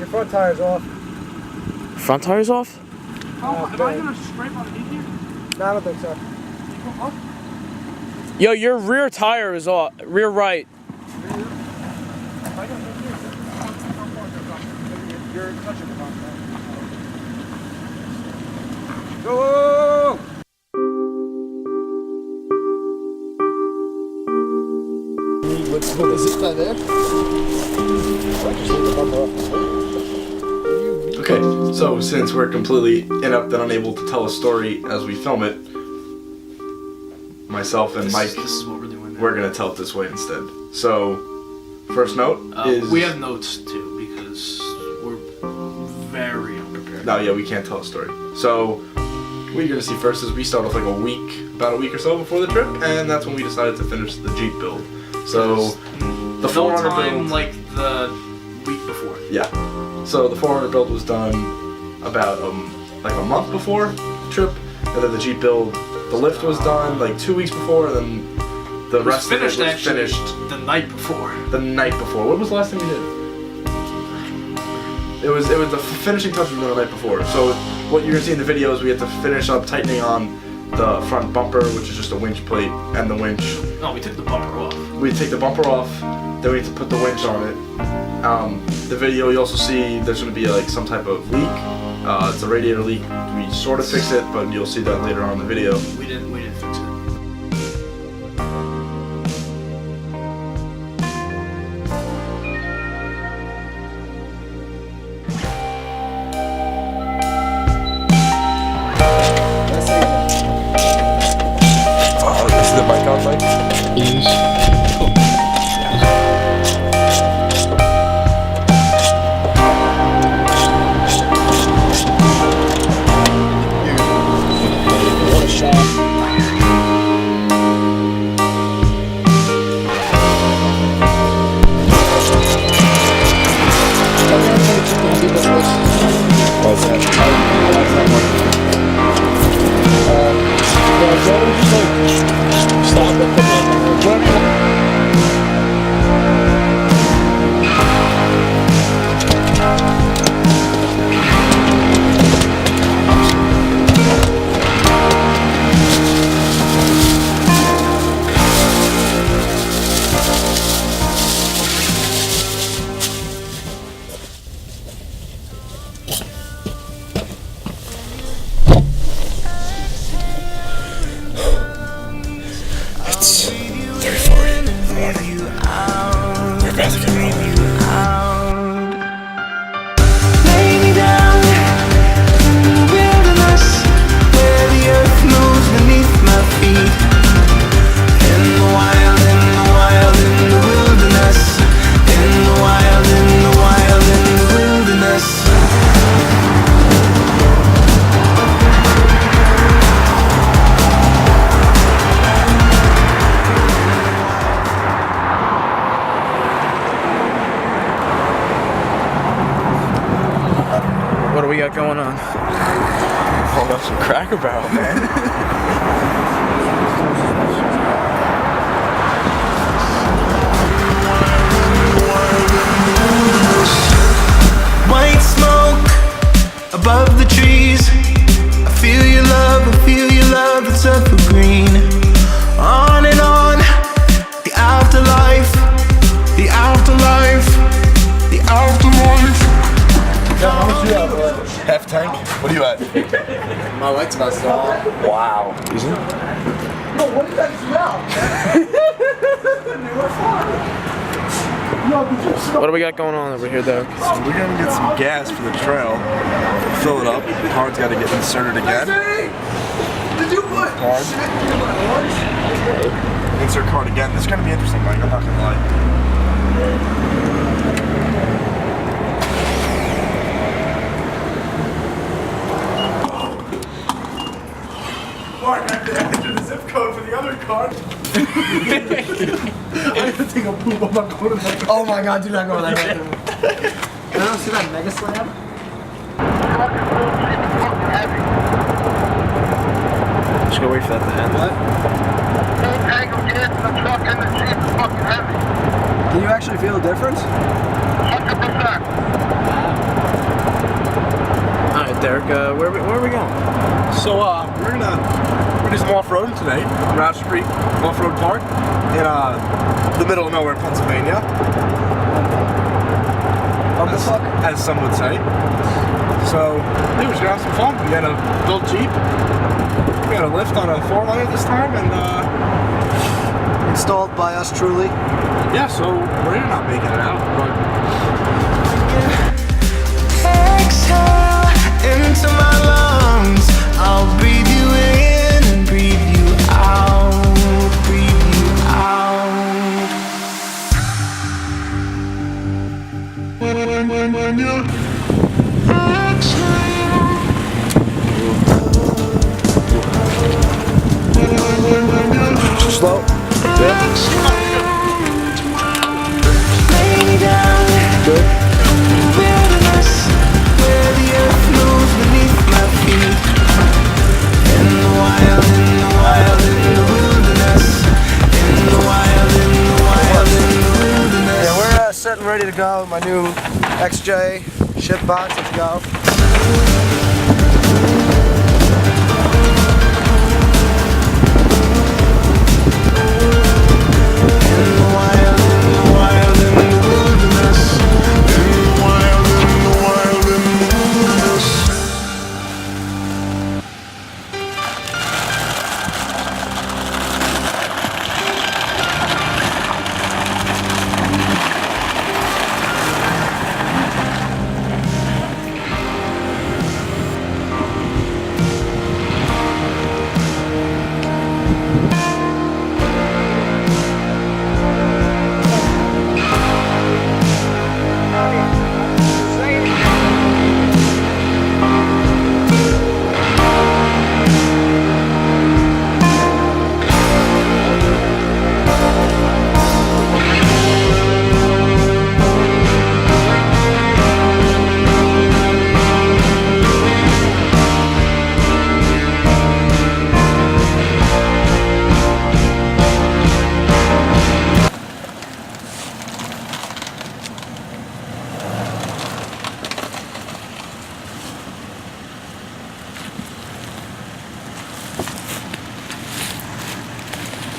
Your front tire's off. Front tire's off? Am I gonna scrape underneath here? No, I don't think so. Yo, your rear tire is off. Rear right. You're touching the bottom. Go! What is it there? Okay, so since we're completely inept and unable to tell a story as we film it, myself and Mike, this is what we're doing now. we're gonna tell it this way instead. So, first note is... We have notes too, because we're very unprepared. No, yeah, we can't tell a story. So, what you're gonna see first is we start off like about a week or so before the trip, and that's when we decided to finish the Jeep build. So, the 400 build... like the week before. Yeah. So the 400 build was done about like a month before the trip, and then the Jeep build, the lift was done like 2 weeks before, and then the rest of it was finished the night before. the night before. What was the last thing we did? It was the finishing touches were the night before. So what you're gonna see in the video is we had to finish up tightening on the front bumper, which is just a winch plate, and the winch. No, we took the bumper off. We take the bumper off, then we have to put the winch on it. The video you also see there's going to be like some type of leak. It's a radiator leak. We sort of fix it, but you'll see that later on in the video. We didn't fix it. Oh, this is the bike on bike? Yes. What do we got going on? Hold up some Cracker Barrel, man. White smoke above the trees. I feel your love, it's evergreen. On and on, the afterlife, the afterlife, the afterlife. How much you have? Half tank? What are you at? My light's about to stop. Wow. Is it? No, what did that smell? What do we got going on over here, though? So we're gonna get some gas for the trail, fill it up. The card's got to get inserted again. Did you put? Card. Insert card again. This is gonna be interesting, Mike. I'm not gonna lie. Mark, I have to enter the zip code for the other card. I have to take a poop. I'm not going to that. Oh my god, do not go to that. Can I see that mega slam? Just gonna wait for that to end. What? Do you actually feel a difference? 100%. Derek, where are we going? So we're gonna do some off-roading today. Rausch Creek Off-Road Park in the middle of nowhere, Pennsylvania. As some would say. So we were just gonna have some fun. We had a built Jeep. We had a lift on a 4Runner this time, and Installed by us truly. yeah. So we're not making it out, but. Exhale into my lungs. I'll breathe you in and breathe you out. Breathe you out. When you exhale. Slow. Lay me down. Good. Wilderness, where the earth moves beneath my feet. In the wild, in the wild, in the wilderness. In the wild, in the wild, in the wilderness. Yeah, we're set and ready to go. My new XJ ship box. Let's go.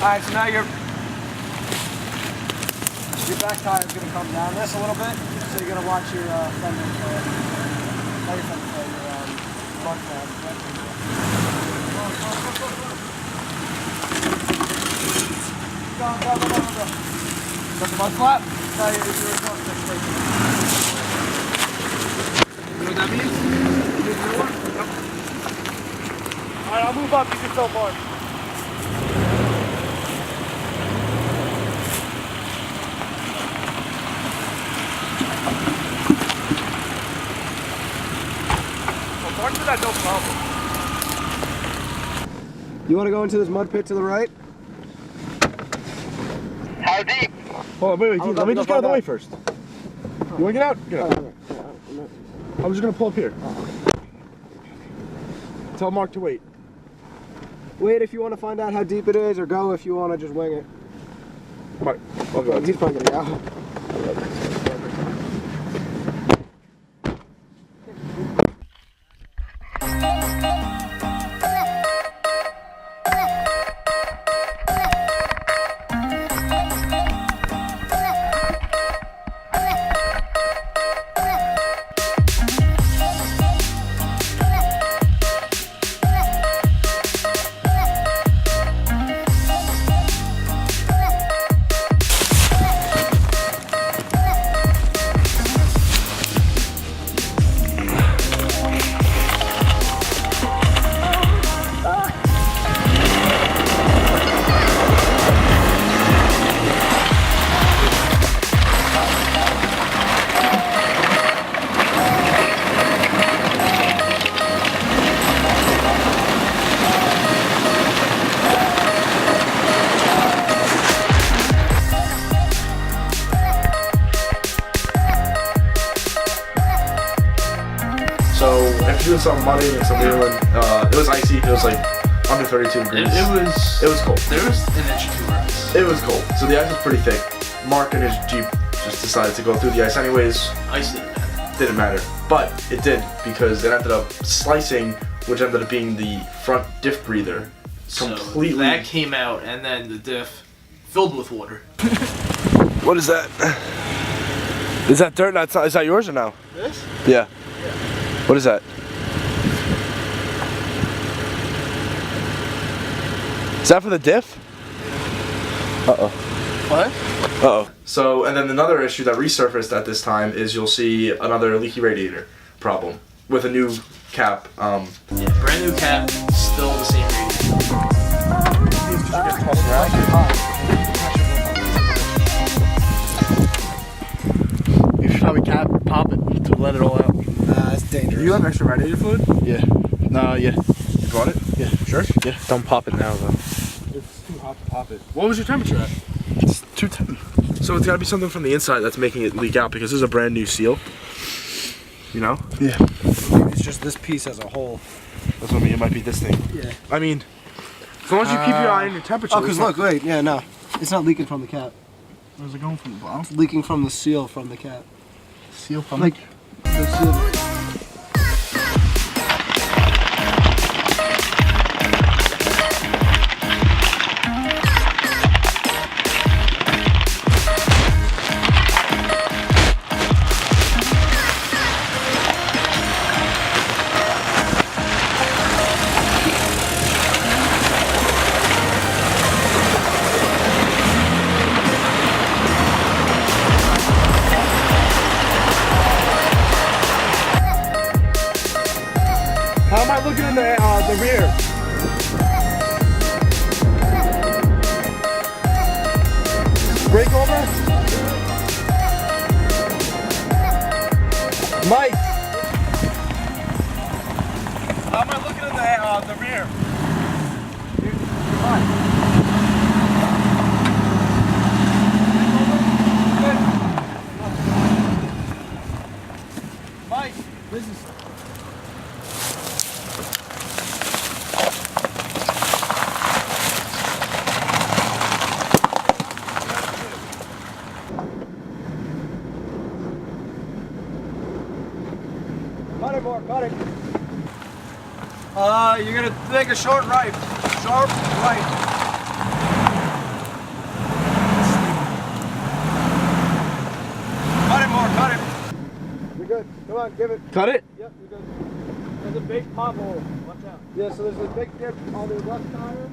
Alright, so now your back tire is going to come down this a little bit, so you're going to watch your fender fail. Not your fender fail, your front flap. Go. Got the mud flap? No, you're front fix. You know what that means? Yep. Alright, I'll move up, you can fill more. No problem. You want to go into this mud pit to the right? How deep? Hold on, wait. Let me just get out of the way first. You want to get out? Get out. I'm just going to pull up here. Tell Mark to wait. Wait if you want to find out how deep it is, or go if you want to just wing it. Mark, I'll go. He's probably going to go. Doing some muddy and some wheeling. It was icy. It was like under 32 degrees. It was cold. There was an inch or two of ice. It was cold. So the ice was pretty thick. Mark and his Jeep just decided to go through the ice anyways. Ice didn't matter. didn't matter. But it did, because it ended up slicing, which ended up being the front diff breather. Completely. So that came out, and then the diff filled with water. What is that? Is that dirt? Is that yours or no? This? Yeah. What is that? Is that for the diff? Uh-oh. What? Uh-oh. So, and then another issue that resurfaced at this time is you'll see another leaky radiator problem with a new cap. Yeah, brand new cap, still the same radiator. You should probably pop it to let it all out. That's dangerous. Do you have extra radiator fluid? Yeah. No, yeah. You brought it? Yeah. Sure? Yeah. Don't pop it now, though. It's too hot to pop it. What was your temperature at? It's 210. So it's gotta be something from the inside that's making it leak out, because this is a brand new seal. You know? Yeah. It's just this piece as a whole. That's what I mean. It might be this thing. Yeah. I mean, as long as you keep your eye on your temperature. Oh, because look, wait, yeah, no. It's not leaking from the cap. Where's it going from the bottom? It's leaking from the seal from the cap. Seal from Like, the seal. How am I looking in the rear? Brake over? Mike! How am I looking in the rear? Mike! This is... Cut it more, cut it. You're gonna take a short right. Sharp right. Cut it more, cut it. You're good. Come on, give it. Cut it? Yep, you're good. There's a big pothole. Watch out. Yeah, so there's a big dip on the left tire.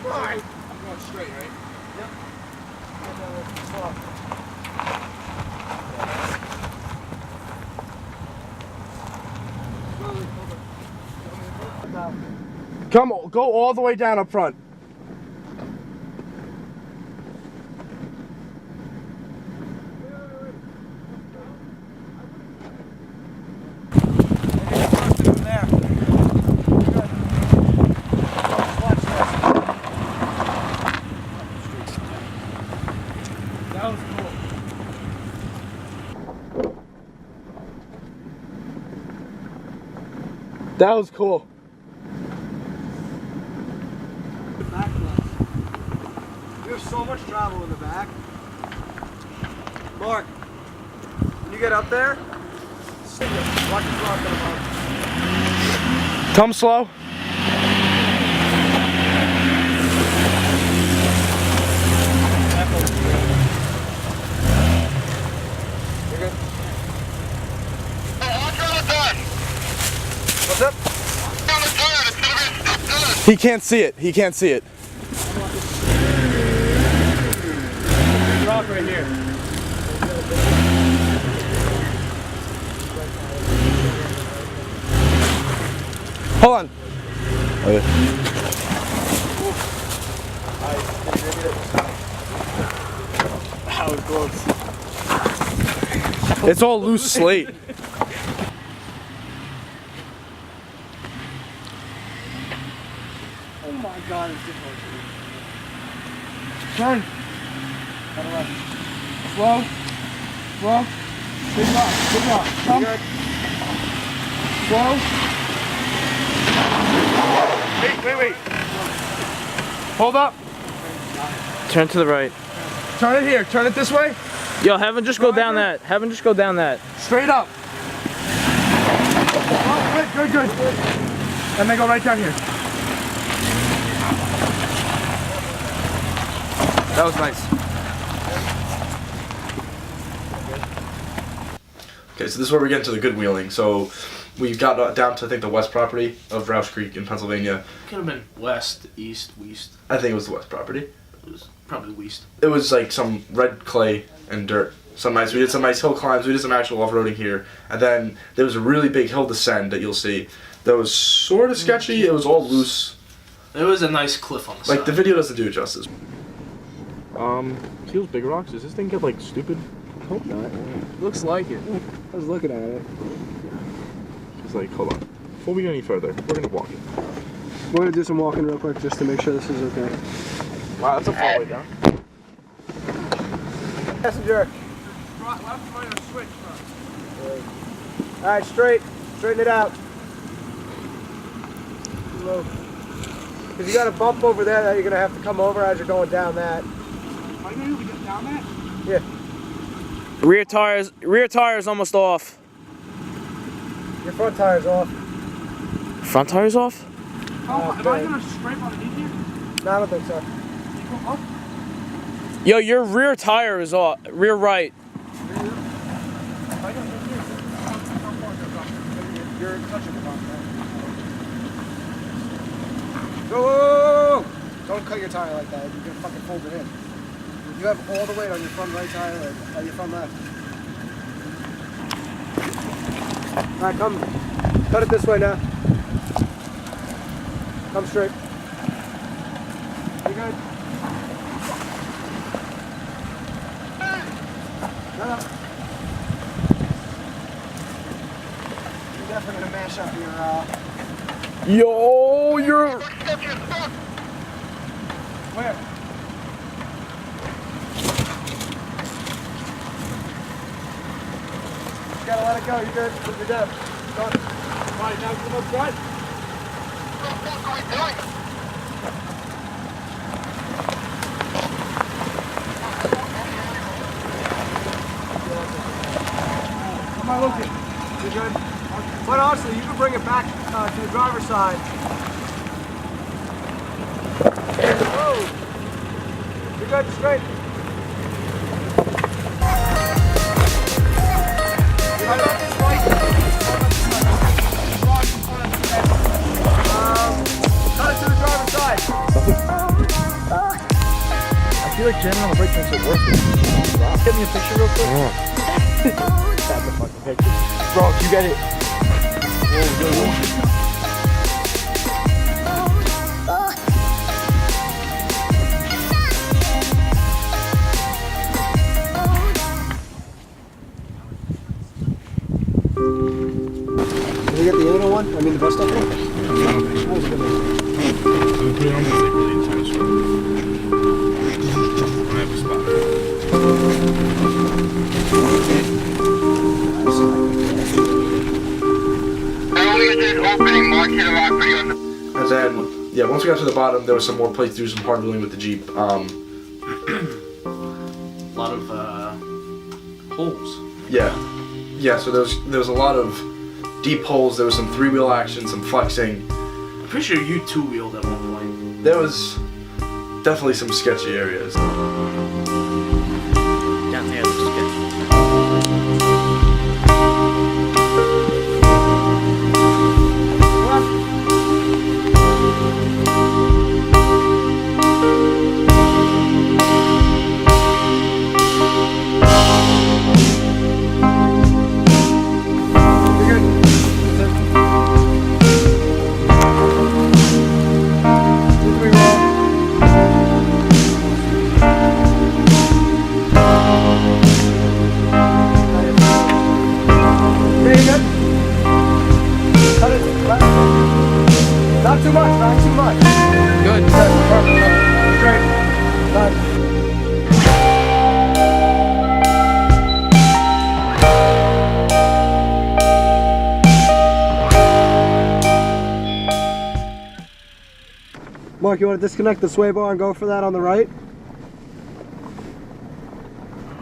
Alright. I'm going straight, right? Yep. And then we'll stop. Come on, go all the way down up front. That was cool. We have so much travel in the back. Mark, when you get up there, watch the front of Come slow. What's up? He can't see it. He can't see it. Rock right here. Hold on. Okay. That was close. It's all loose slate. Oh my god, it's difficult. Turn. Slow. Slow. Big rock. Big rock. Come. Slow. Wait. Hold up. Turn to the right. Turn it here. Turn it this way. Yo, have him just go down that. Have him just go down that. Straight up. Oh, good, good, good. And then go right down here. That was nice. Okay, so this is where we get into the good wheeling. So we've got down to, I think, the west property of Rausch Creek in Pennsylvania. Could have been west, east, west. I think it was the west property. It was probably west. It was like some red clay and dirt. Some nice. We did some nice hill climbs. We did some actual off-roading here, and then there was a really big hill descend that you'll see. That was sort of sketchy. It was all loose. There was a nice cliff on the side. Like the video doesn't do it justice. See those big rocks? Does this thing get like stupid? Hope not. Looks like it. I was looking at it. It's like, hold on. Before we go any further, we're gonna walk it. We're gonna do some walking real quick just to make sure this is okay. Wow, that's a far way down. Passenger. Alright, straight. Straighten it out. Because you got a bump over there that you're going to have to come over as you're going down that. Are you going to get down that? Yeah. Rear tires almost off. Your front tire's off. Front tires off? Oh, am I going to scrape underneath here? No, I don't think so. You go up? Yo, your rear tire is off. Rear right. You're touching the bump, man. Whoa! Don't cut your tire like that. You're going to fucking fold it in. You have all the weight on your front right tire or on your front left. Alright, come. Cut it this way now. Come straight. You good? No. You're definitely going to mash up your, Yo, you're... Where? You gotta let it go, you're good. You're dead. Done. Alright, now come up front. Am I looking? You good? But honestly, you can bring it back to the driver's side. Whoa! You're good, straight. How about this way? Cut it to the driver's side. I feel like jamming on the brake makes it worse. Get me a picture real quick. That's a fucking picture. Bro, you get it. Did we get the Uno one? I mean the bus stop one? That was a good one. I'm putting on this like really intense I have a spot. And then, yeah, once we got to the bottom, there was some more place to do some hard wheeling with the Jeep. A lot of holes. Yeah, so there was a lot of deep holes. There was some three-wheel action, some flexing. I'm pretty sure you two-wheeled at one point. There was definitely some sketchy areas. Down there looks good. Not too much, not too much. Good. Perfect. Straight. Done. Mark, you want to disconnect the sway bar and go for that on the right?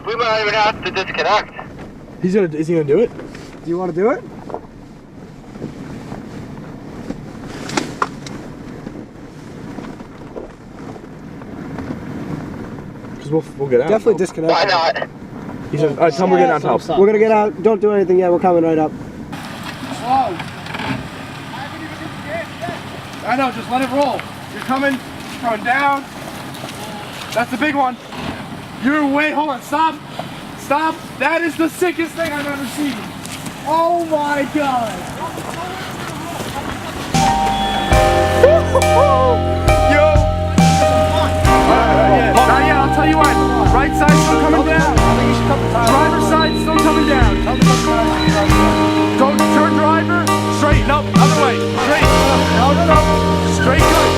We might even have to disconnect. Is he gonna do it? Do you want to do it? Because we'll get out. Definitely disconnect. Why not? He said, alright, tell him we're getting on top. We're gonna get out. Don't do anything yet. We're coming right up. Whoa. I know, just let it roll. You're coming down. That's the big one. You're way, hold on, stop. Stop. That is the sickest thing I've ever seen. Oh my God. Yo. Not yet, I'll tell you what. Right side still coming down. Driver's side still coming down. Go turn driver. Straight, no, other way. Straight. No. Straight good.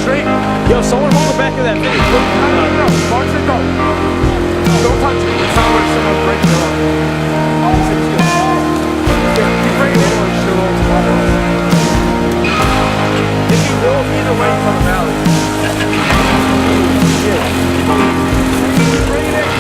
Straight. Yo, someone hold the back of that video. No. March and go. Don't touch it. It's not where someone breaks it off. Keep bringing it. If you will, either way, it's on the valley. Keep bringing it.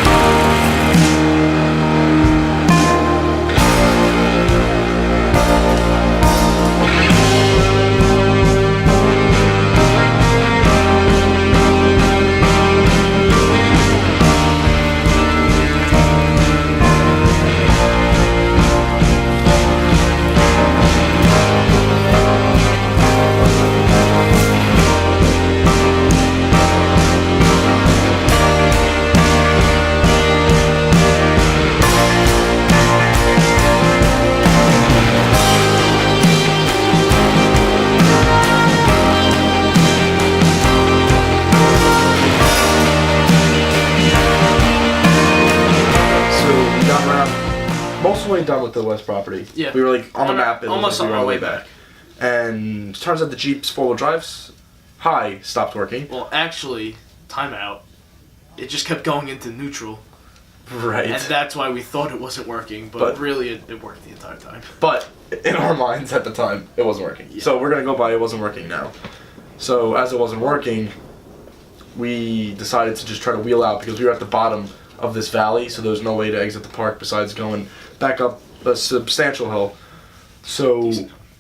Most of the way done with the west property. Yeah. We were like on the map. Almost on our way back. And turns out the Jeep's four-wheel drives stopped working. Well, actually, timeout. It just kept going into neutral. Right. And that's why we thought it wasn't working, but really it worked the entire time. But in our minds at the time, it wasn't working. Yeah. So we're gonna go by it wasn't working now. So as it wasn't working, we decided to just try to wheel out because we were at the bottom of this valley, so there was no way to exit the park besides going back up a substantial hill. So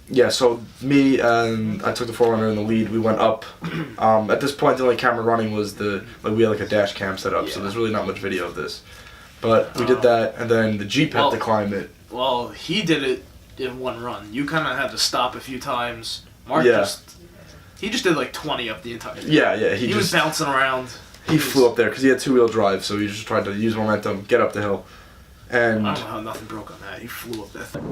yeah, so me and I took the 4Runner in the lead. We went up. At this point, the only camera running was we had like a dash cam set up, so there's really not much video of this. But we did that, and then the Jeep had to climb it. Well, he did it in one run. You kind of had to stop a few times. Mark he just did like 20 up the entire thing. Yeah, he was bouncing around. He flew up there because he had two-wheel drive, so he just tried to use momentum, get up the hill. And I don't know how nothing broke on that. He flew up that thing.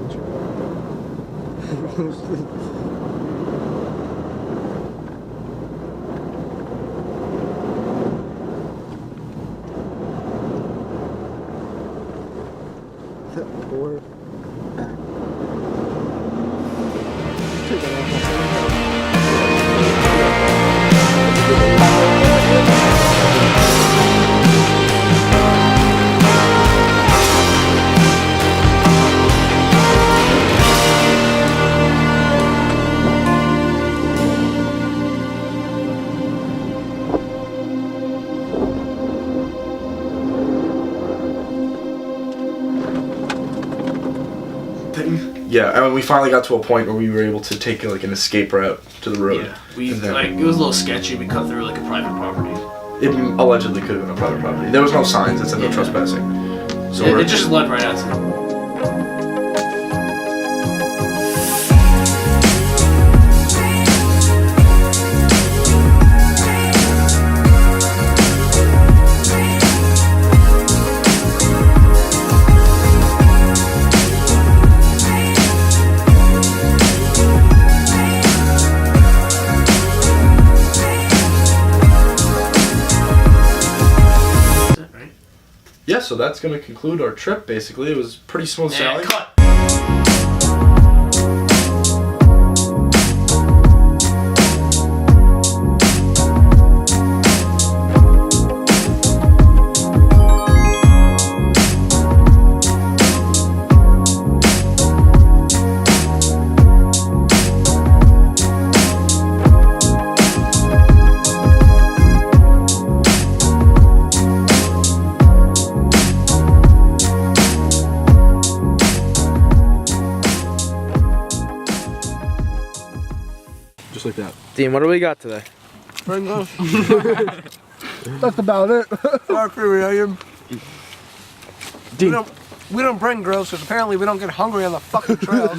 yeah, and we finally got to a point where we were able to take like an escape route to the road. Yeah, it was a little sketchy. We cut through like a private property. It allegedly could have been a private property. There was no signs that said no trespassing. So it just led right out to it. Yeah, so that's going to conclude our trip, basically. It was pretty smooth sailing. Cut. Dean, what do we got today? Pringles. That's about it. Our reunion. Dean. We don't bring grills because apparently we don't get hungry on the fucking trails.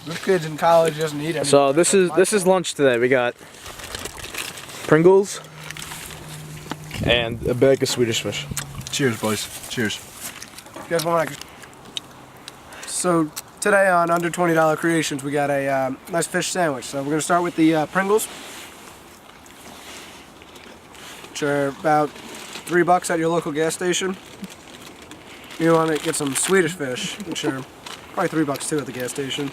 This kid's in college doesn't eat anything. So this is lunch today. We got Pringles and a bag of Swedish fish. Cheers, boys. Cheers. You guys want to... So today on Under $20 Creations we got a nice fish sandwich. So we're going to start with the Pringles, which are about $3 at your local gas station. You want to get some Swedish fish, which are probably $3 too at the gas station.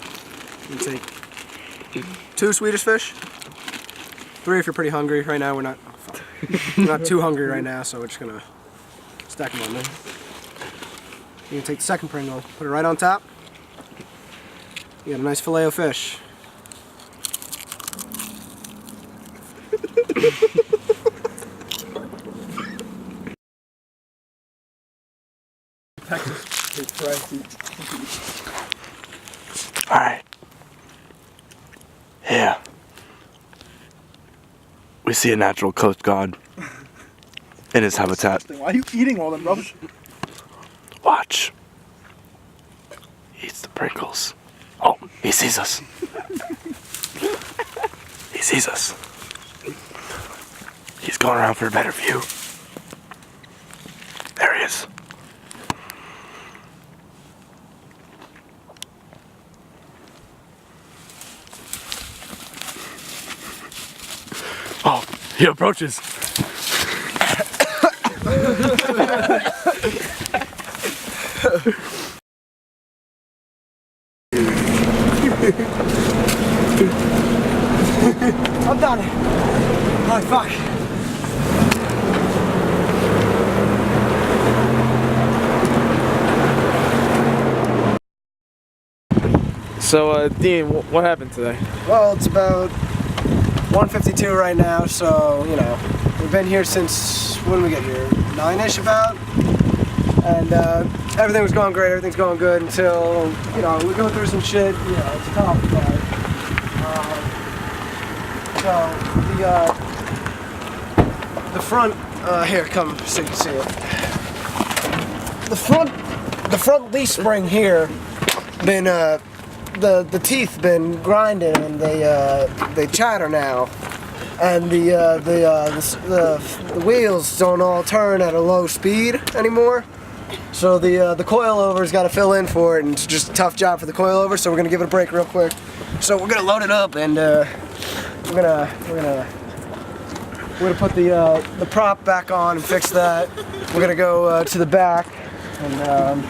You take 2 Swedish fish, 3 if you're pretty hungry. Right now we're not too hungry right now, so we're just gonna stack them on there. You can take the second Pringle, put it right on top. You got a nice filet of fish. Alright. Yeah. We see a natural coast guard in his habitat. Why are you eating all them rubbish? Watch. He eats the Pringles. Oh, he sees us. He sees us. He's going around for a better view. There he is. Oh, he approaches. I'm done. Oh fuck. So Dean, what happened today? Well, it's about 1:52 right now, so you know we've been here since when did we get here? 9ish about, and everything was going great. Everything's going good until you know we go through some shit. You know, it's tough, but so the front here, come so you can see it. The front leaf spring here been the teeth been grinding and they chatter now, and the wheels don't all turn at a low speed anymore. So the coilover's got to fill in for it, and it's just a tough job for the coilover. So we're gonna give it a break real quick. So we're gonna load it up, and we're gonna put the prop back on and fix that. We're gonna go to the back and.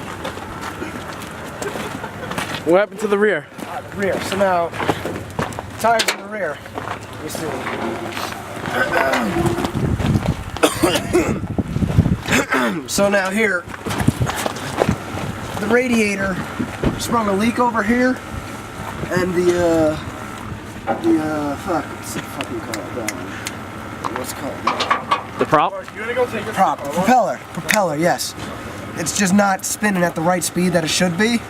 What happened to the rear? Rear. So now, tires in the rear. You see. So now here, the radiator sprung a leak over here, and what's it fucking called? What's it called? The prop? Prop. Propeller. Yes. It's just not spinning at the right speed that it should be.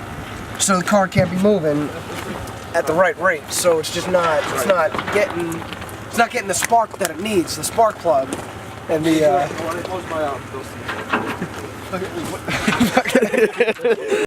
So the car can't be moving at the right rate. So it's just not. It's not getting the spark that it needs. The spark plug, and the.